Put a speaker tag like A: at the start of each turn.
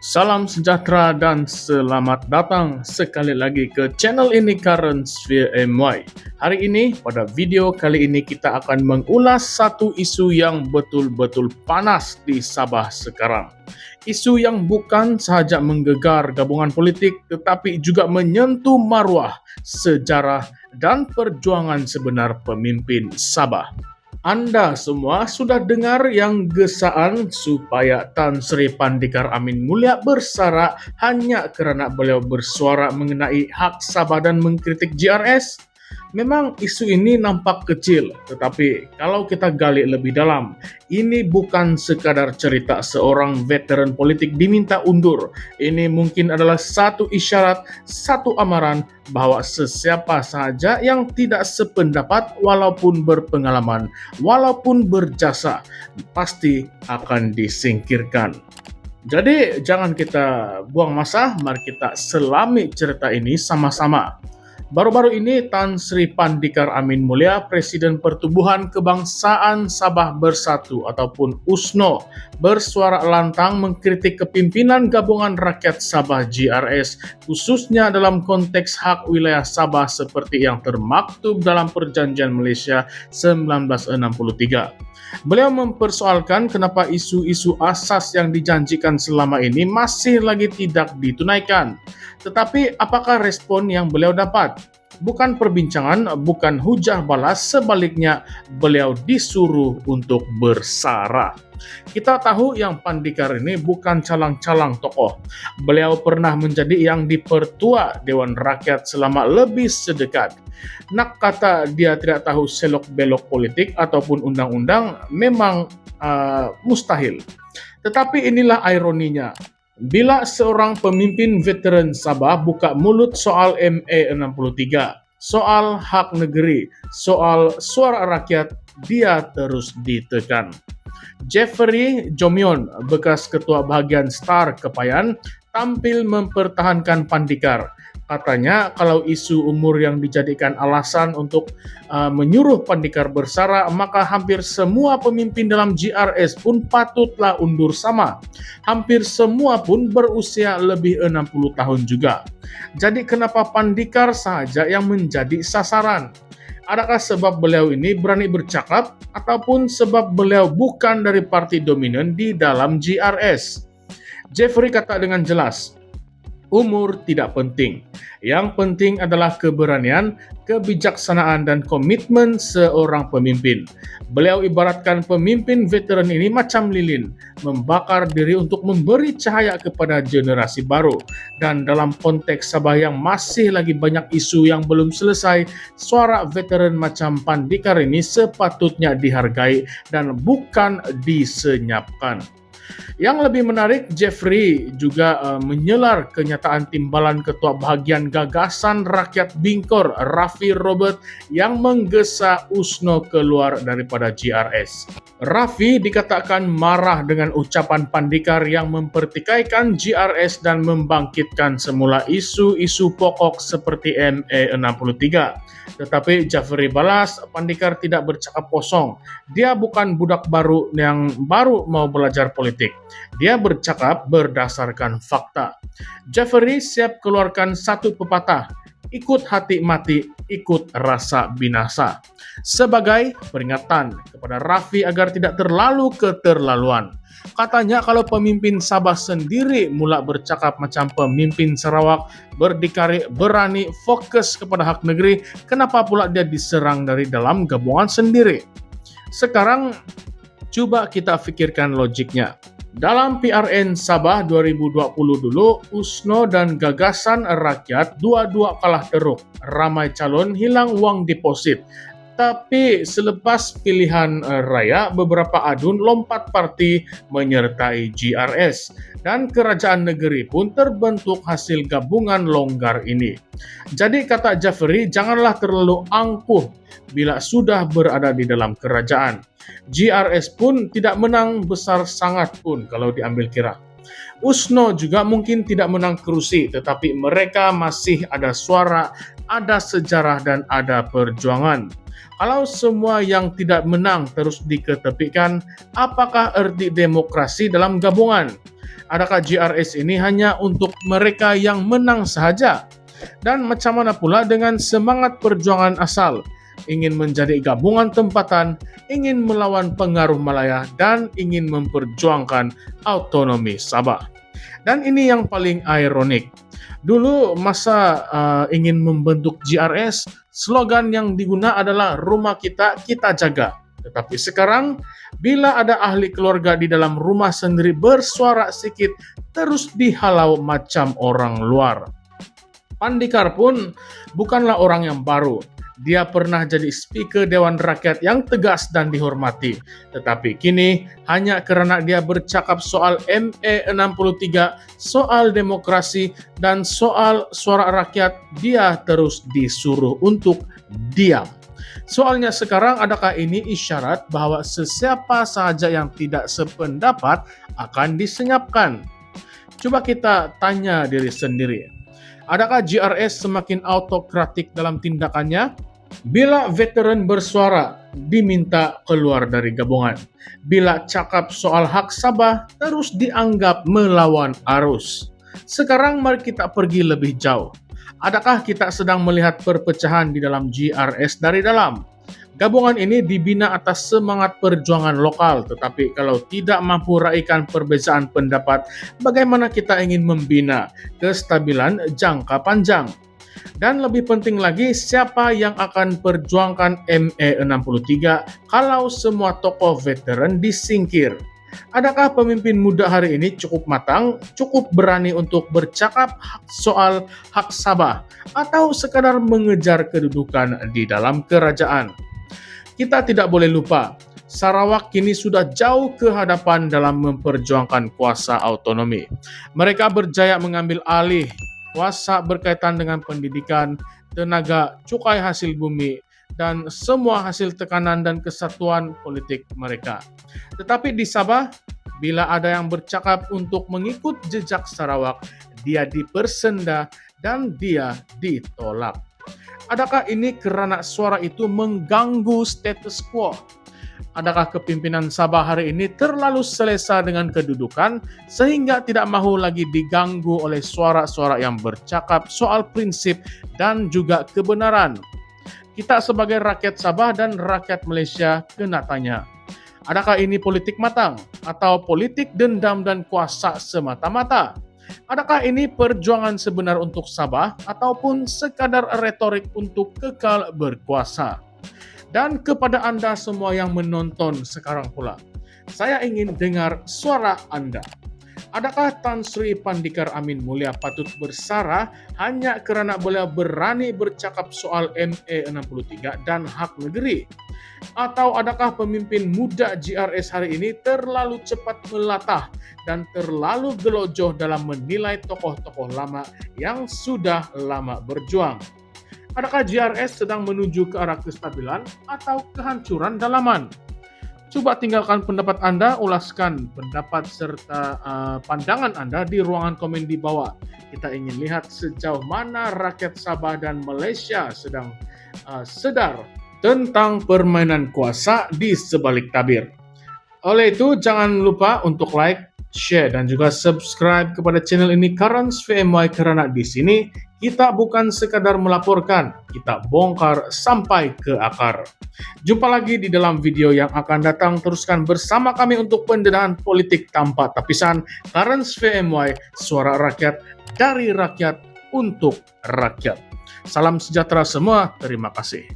A: Salam sejahtera dan selamat datang sekali lagi ke channel ini Current Sphere MY. Hari ini, pada video kali ini kita akan mengulas satu isu yang betul-betul panas di Sabah sekarang. Isu yang bukan sahaja menggegar gabungan politik tetapi juga menyentuh maruah, sejarah, dan perjuangan sebenar pemimpin Sabah. Anda semua sudah dengar yang gesaan supaya Tan Sri Pandikar Amin Mulia bersara hanya kerana beliau bersuara mengenai hak Sabah dan mengkritik GRS? Memang isu ini nampak kecil, tetapi kalau kita gali lebih dalam, ini bukan sekadar cerita seorang veteran politik diminta undur. Ini mungkin adalah satu isyarat, satu amaran bahwa sesiapa sahaja yang tidak sependapat walaupun berpengalaman, walaupun berjasa, pasti akan disingkirkan. Jadi jangan kita buang masa, mari kita selami cerita ini sama-sama. Baru-baru ini Tan Sri Pandikar Amin Mulia, Presiden Pertubuhan Kebangsaan Sabah Bersatu ataupun USNO, bersuara lantang mengkritik kepimpinan Gabungan Rakyat Sabah GRS, khususnya dalam konteks hak wilayah Sabah seperti yang termaktub dalam Perjanjian Malaysia 1963. Beliau mempersoalkan kenapa isu-isu asas yang dijanjikan selama ini masih lagi tidak ditunaikan. Tetapi apakah respon yang beliau dapat? Bukan perbincangan, bukan hujah balas, sebaliknya beliau disuruh untuk bersara. Kita tahu yang Pandikar ini bukan calang-calang tokoh. Beliau pernah menjadi yang dipertua Dewan Rakyat selama lebih sedekat. Nak kata dia tidak tahu selok-belok politik ataupun undang-undang memang mustahil. Tetapi inilah ironinya. Bila seorang pemimpin veteran Sabah buka mulut soal MA63, soal hak negeri, soal suara rakyat, dia terus ditekan. Jeffrey Jomion, bekas ketua bahagian STAR Kepayan, tampil mempertahankan Pandikar. Katanya kalau isu umur yang dijadikan alasan untuk menyuruh Pandikar bersara, maka hampir semua pemimpin dalam GRS pun patutlah undur sama. Hampir semua pun berusia lebih 60 tahun juga. Jadi kenapa Pandikar saja yang menjadi sasaran? Adakah sebab beliau ini berani bercakap ataupun sebab beliau bukan dari parti dominan di dalam GRS? Jeffrey kata dengan jelas, umur tidak penting. Yang penting adalah keberanian, kebijaksanaan, dan komitmen seorang pemimpin. Beliau ibaratkan pemimpin veteran ini macam lilin, membakar diri untuk memberi cahaya kepada generasi baru. Dan dalam konteks Sabah yang masih lagi banyak isu yang belum selesai, suara veteran macam Pandikar ini sepatutnya dihargai dan bukan disenyapkan. Yang lebih menarik, Jeffrey juga menyelar kenyataan timbalan Ketua Bahagian Gagasan Rakyat Bingkor, Raffi Robert, yang menggesa USNO keluar daripada GRS. Raffi dikatakan marah dengan ucapan Pandikar yang mempertikaikan GRS dan membangkitkan semula isu-isu pokok seperti MA63. Tetapi Jeffrey balas, Pandikar tidak bercakap kosong. Dia bukan budak baru yang baru mau belajar politik. Dia bercakap berdasarkan fakta. Jeffrey siap keluarkan satu pepatah, ikut hati mati, ikut rasa binasa. Sebagai peringatan kepada Raffi agar tidak terlalu keterlaluan. Katanya kalau pemimpin Sabah sendiri mula bercakap macam pemimpin Sarawak, berdikari, berani, fokus kepada hak negeri, kenapa pula dia diserang dari dalam gabungan sendiri? Sekarang coba kita fikirkan logiknya. Dalam PRN Sabah 2020 dulu, USNO dan Gagasan Rakyat dua-dua kalah teruk. Ramai calon hilang uang deposit. Tapi selepas pilihan raya, beberapa adun lompat parti menyertai GRS. Dan kerajaan negeri pun terbentuk hasil gabungan longgar ini. Jadi kata Jeffrey, janganlah terlalu angkuh bila sudah berada di dalam kerajaan. GRS pun tidak menang besar sangat pun kalau diambil kira. USNO juga mungkin tidak menang kerusi, tetapi mereka masih ada suara, ada sejarah, dan ada perjuangan. Kalau semua yang tidak menang terus diketepikan, apakah erti demokrasi dalam gabungan? Adakah GRS ini hanya untuk mereka yang menang sahaja? Dan macam mana pula dengan semangat perjuangan asal? Ingin menjadi gabungan tempatan, ingin melawan pengaruh Malaya, dan ingin memperjuangkan autonomi Sabah. Dan ini yang paling ironik. Dulu masa ingin membentuk GRS, slogan yang diguna adalah rumah kita, kita jaga. Tetapi sekarang, bila ada ahli keluarga di dalam rumah sendiri bersuara sedikit, terus dihalau macam orang luar. Pandikar pun bukanlah orang yang baru. Dia pernah jadi speaker Dewan Rakyat yang tegas dan dihormati. Tetapi kini hanya karena dia bercakap soal ME63, soal demokrasi, dan soal suara rakyat, dia terus disuruh untuk diam. Soalnya sekarang, adakah ini isyarat bahwa sesiapa sahaja yang tidak sependapat akan disenyapkan? Coba kita tanya diri sendiri. Adakah GRS semakin autokratik dalam tindakannya? Bila veteran bersuara, diminta keluar dari gabungan. Bila cakap soal hak Sabah, terus dianggap melawan arus. Sekarang mari kita pergi lebih jauh. Adakah kita sedang melihat perpecahan di dalam GRS dari dalam? Gabungan ini dibina atas semangat perjuangan lokal, tetapi kalau tidak mampu raikan perbezaan pendapat, bagaimana kita ingin membina kestabilan jangka panjang? Dan lebih penting lagi, siapa yang akan perjuangkan ME63 kalau semua tokoh veteran disingkir? Adakah pemimpin muda hari ini cukup matang, cukup berani untuk bercakap soal hak Sabah, atau sekadar mengejar kedudukan di dalam kerajaan? Kita tidak boleh lupa, Sarawak kini sudah jauh ke hadapan dalam memperjuangkan kuasa autonomi. Mereka berjaya mengambil alih kuasa berkaitan dengan pendidikan, tenaga, cukai hasil bumi, dan semua hasil tekanan dan kesatuan politik mereka. Tetapi di Sabah, bila ada yang bercakap untuk mengikut jejak Sarawak, dia dipersenda dan dia ditolak. Adakah ini karena suara itu mengganggu status quo? Adakah kepimpinan Sabah hari ini terlalu selesa dengan kedudukan sehingga tidak mahu lagi diganggu oleh suara-suara yang bercakap soal prinsip dan juga kebenaran? Kita sebagai rakyat Sabah dan rakyat Malaysia kena tanya, adakah ini politik matang atau politik dendam dan kuasa semata-mata? Adakah ini perjuangan sebenar untuk Sabah ataupun sekadar retorik untuk kekal berkuasa? Dan kepada Anda semua yang menonton sekarang pula, saya ingin dengar suara Anda. Adakah Tan Sri Pandikar Amin Mulia patut bersara hanya kerana beliau berani bercakap soal ME63 dan hak negeri? Atau adakah pemimpin muda GRS hari ini terlalu cepat melatah dan terlalu gelojoh dalam menilai tokoh-tokoh lama yang sudah lama berjuang? Adakah GRS sedang menuju ke arah kestabilan atau kehancuran dalaman? Coba tinggalkan pendapat Anda, ulaskan pendapat serta pandangan Anda di ruangan komen di bawah. Kita ingin lihat sejauh mana rakyat Sabah dan Malaysia sedang sedar tentang permainan kuasa di sebalik tabir. Oleh itu, jangan lupa untuk like, share, dan juga subscribe kepada channel ini Karans VMY karena di sini kita bukan sekadar melaporkan, kita bongkar sampai ke akar. Jumpa lagi di dalam video yang akan datang. Teruskan bersama kami untuk pendedahan politik tanpa tapisan. Karans VMY, suara rakyat dari rakyat untuk rakyat. Salam sejahtera semua, terima kasih.